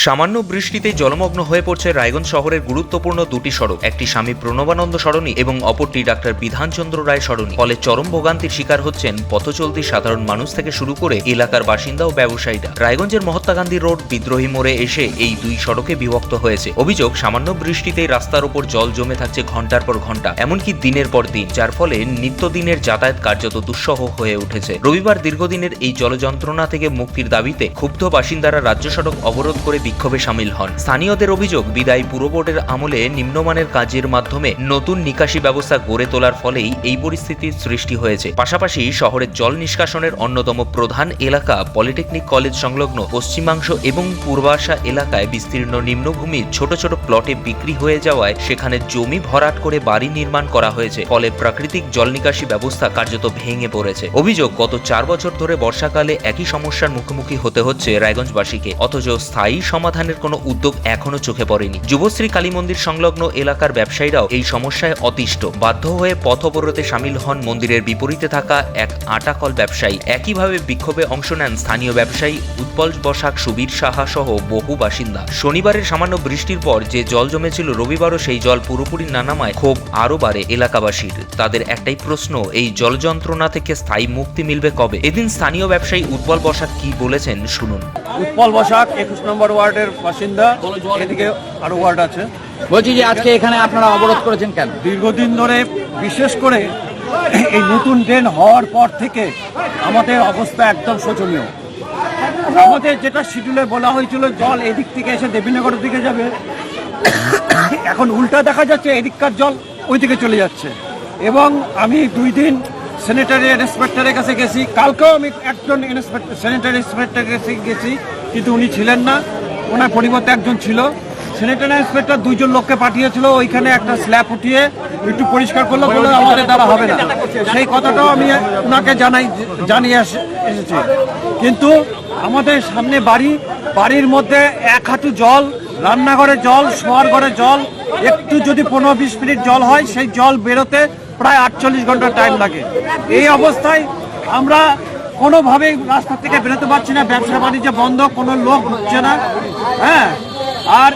সামান্য বৃষ্টিতে জলমগ্ন হয়ে পড়ছে রায়গঞ্জ শহরের গুরুত্বপূর্ণ দুটি সড়ক, একটি স্বামী প্রণবানন্দ সরণি এবং অপরটি ডাক্তার বিধানচন্দ্র রায় সরণি। ফলে চরম ভোগান্তির শিকার হচ্ছেন পথচলতি সাধারণ মানুষ থেকে শুরু করে এলাকার বাসিন্দা ও ব্যবসায়ীরা। রায়গঞ্জের মহাত্মা গান্ধী রোড বিদ্রোহী মোড়ে এসে এই দুই সড়কে বিভক্ত হয়েছে। অভিযোগ, সামান্য বৃষ্টিতেই রাস্তার উপর জল জমে থাকছে ঘন্টার পর ঘন্টা, এমনকি দিনের পর দিন, যার ফলে নিত্যদিনের যাতায়াত কার্যত দুঃসহ হয়ে উঠেছে। রবিবার দীর্ঘদিনের এই জলযন্ত্রণা থেকে মুক্তির দাবিতে ক্ষুব্ধ বাসিন্দারা রাজ্য সড়ক অবরোধ করে বিক্ষোভে সামিল হন। স্থানীয়দের অভিযোগ, বিদায়ী পুর বোর্ডের আমলে নিম্নমানের কাজের মাধ্যমে নতুন নিকাশি ব্যবস্থা গড়ে তোলার ফলেই এই পরিস্থিতির সৃষ্টি হয়েছে। পাশাপাশি শহরের জল নিষ্কাশনের অন্যতম প্রধান এলাকা পলিটেকনিক কলেজ সংলগ্ন পশ্চিমাংশ এবং পূর্বাশা এলাকায় বিস্তীর্ণ নিম্নভূমি ছোট ছোট প্লটে বিক্রি হয়ে যাওয়ায় সেখানে জমি ভরাট করে বাড়ি নির্মাণ করা হয়েছে। ফলে প্রাকৃতিক জল নিকাশি ব্যবস্থা কার্যত ভেঙে পড়েছে। অভিযোগ, গত 4 বছর ধরে বর্ষাকালে একই সমস্যার মুখোমুখি হতে হচ্ছে রায়গঞ্জবাসীকে, অথচ স্থায়ী সমাধানের কোনো উদ্যোগ এখনো চোখে পড়েনি। যুবশ্রী কালী মন্দির সংলগ্ন এলাকার ব্যবসায়ীরাও এই সমস্যায় অতিষ্ঠ। বাধ্য হয়ে পথ অবরোধে সামিল হন মন্দিরের বিপরীতে থাকা এক আটাকল ব্যবসায়ী। একইভাবে বিক্ষোভে অংশ নেন স্থানীয় ব্যবসায়ী উৎপল বসাক, সুবীর সাহা সহ বহু বাসিন্দা। শনিবারের সামান্য বৃষ্টির পর যে জল জমেছিল, রবিবারও সেই জল পুরোপুরি না নামায় ক্ষোভ আরও বাড়ে এলাকাবাসীর। তাদের একটাই প্রশ্ন, এই জল যন্ত্রণা থেকে স্থায়ী মুক্তি মিলবে কবে? এদিন স্থানীয় ব্যবসায়ী উৎপল বসাক কি বলেছেন শুনুন। উৎপল বসাক, 21 নম্বর ওয়ার্ডের বাসিন্দা। এদিকে আরো ওয়ার্ড আছে। বলছি যে আজকে এখানে আপনারা অবরোধ করেছেন কেন? দীর্ঘদিন ধরে, বিশেষ করে এই নতুন ড্রেন হওয়ার পর থেকে আমাদের অবস্থা একদম শোচনীয়। আমাদের যেটা শিডিউলে বলা হয়েছিল জল এদিক থেকে এসে দেবীনগরের দিকে যাবে, এখন উল্টা দেখা যাচ্ছে এদিককার জল ওই দিকে চলে যাচ্ছে। এবং আমি 2 দিন স্যানিটারি ইন্সপেক্টরের কাছে গেছি, কালকেও আমি একজন স্যানিটারি ইন্সপেক্টরের কাছে গেছি, কিন্তু উনি ছিলেন না, ওনার পরিবর্তে একজন ছিল। স্যানিটারি ইন্সপেক্টর 2 জন লোককে পাঠিয়েছিল, ওইখানে একটা স্ল্যাব উঠিয়ে একটু পরিষ্কার করলো, বলে আমাদের দ্বারা হবে না। সেই কথাটাও আমি ওনাকে জানিয়ে এসেছি। কিন্তু আমাদের সামনে বাড়ির মধ্যে 1 হাঁটু জল, রান্নাঘরে জল, শোয়ার ঘরে জল, একটু যদি 15-20 মিনিট জল হয় সেই জল বেরোতে প্রায় 48 ঘন্টা টাইম লাগে। এই অবস্থায় আমরা কোনোভাবেই রাস্তা থেকে বেরোতে পারছি না, ব্যবসা বাণিজ্য বন্ধ, কোনো লোক হচ্ছে না। হ্যাঁ, আর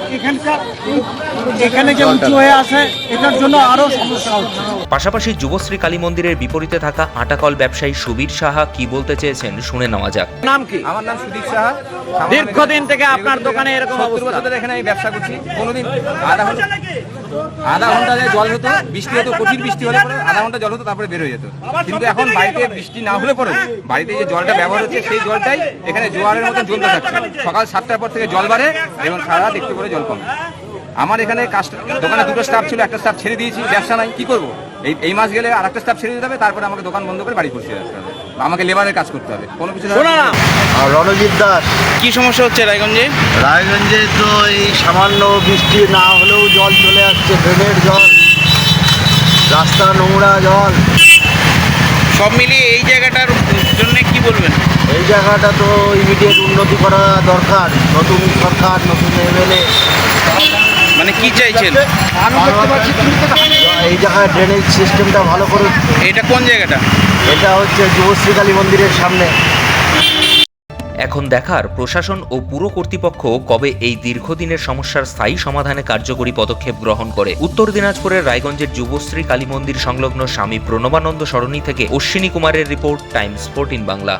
এখানে যে উঁচু হয়ে আসে, এটার জন্য আরো সমস্যা হচ্ছে। পাশাপাশি যুবশ্রী কালী মন্দিরের বিপরীতে থাকা আটাকল ব্যবসায়ী সুবীর সাহা কি বলতে চেয়েছেন শুনে নেওয়া যাক। নাম কি? আমার নাম সুদীপ সাহা। দীর্ঘদিন থেকে আপনার দোকানে এরকম 70 বছর ধরে এখানে আমি ব্যবসা করছি। কোনোদিন আধা ঘন্টা জল হতো, বৃষ্টি হতো, কঠিন বৃষ্টি হলে পরে আধা ঘন্টা জল হতো, তারপরে বের হয়ে যেত। কিন্তু এখন বাড়িতে বৃষ্টি না হলে পরে বাড়িতে যে জলটা ব্যবহার হচ্ছে সেই জলটাই এখানে জোয়ারের মতন জ্বলতে থাকছে। সকাল 7টার পর থেকে জল বাড়ে এবং সারা রাত একটু করে জল কমে। আমার এখানে দোকানে 2টো স্টাফ ছিল, একটা স্টাফ ছেড়ে দিয়েছি, ব্যবসা নাই, কি করবো? এই মাস গেলে আর একটা স্টাফ ছেড়ে দিতে হবে, তারপরে আমাকে দোকান বন্ধ করে বাড়ি পৌঁছে আসতে হবে, আমাকে লেবারের কাজ করতে হবে, কোনো কিছু। রণজিৎ দাস। কি সমস্যা হচ্ছে রায়গঞ্জে? রায়গঞ্জে তো এই সামান্য বৃষ্টি না হলেও জল চলে আসছে, ড্রেনের জল, রাস্তা নোংরা জল। সব মিলিয়ে এই জায়গাটার জন্য কি বলবেন? এই জায়গাটা তো ইমিডিয়েট উন্নতি করা দরকার। নতুন সরকার, নতুন এমএলএ, মানে কি চাইছেন? এই জায়গায় ড্রেনেজ সিস্টেমটা ভালো করে। এটা কোন জায়গাটা? এটা হচ্ছে যুবশ্রী কালী মন্দিরের সামনে। এখন দেখার প্রশাসন ও পুর কর্তৃপক্ষ কবে এই দীর্ঘদিনের সমস্যার স্থায়ী সমাধানে কার্যকরী পদক্ষেপ গ্রহণ করে। উত্তর দিনাজপুরের রায়গঞ্জের যুবশ্রী কালী মন্দির সংলগ্ন স্বামী প্রণবানন্দ সরণি থেকে অশ্বিনী কুমারের রিপোর্ট, টাইমস 14 বাংলা।